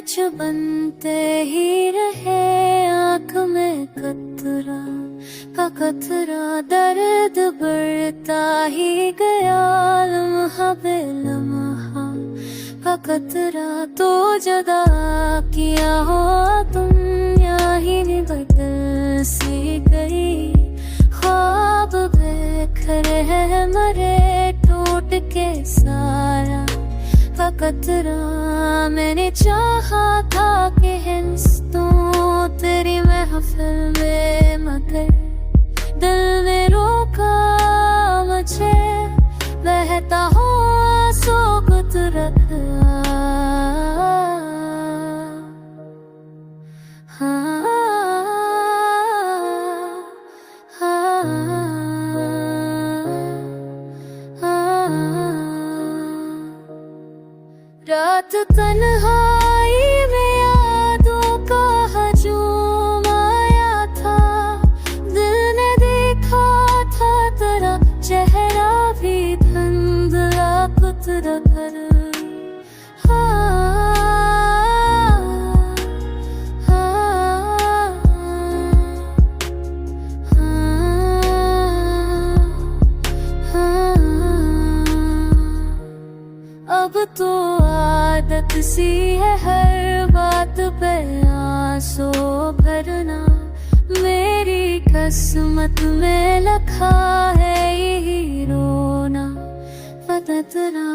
जो बनते ही रहे आँख में कतरा का कतरा, दर्द बढ़ता ही गया लम्हा बे लम्हा का कतरा। तो जदा किया हो तुम यहाँ ही बदल सी गई, ख्वाब बिखरे हैं मरे टूट के सारा का कतरा। मैंने चाहा था कि हिंसतों तेरी महफिल में, मगर दिल ने रोका मुझे, बहता हो आंसू कुदरत। रात तन्हाई में यादों का हजूम आया था, दिल ने देखा था तेरा चेहरा भी धुंधला कुदरत भर। अब तो आदत सी है हर बात पे आंसू भरना, मेरी किस्मत में लिखा है यही रोना फतरा।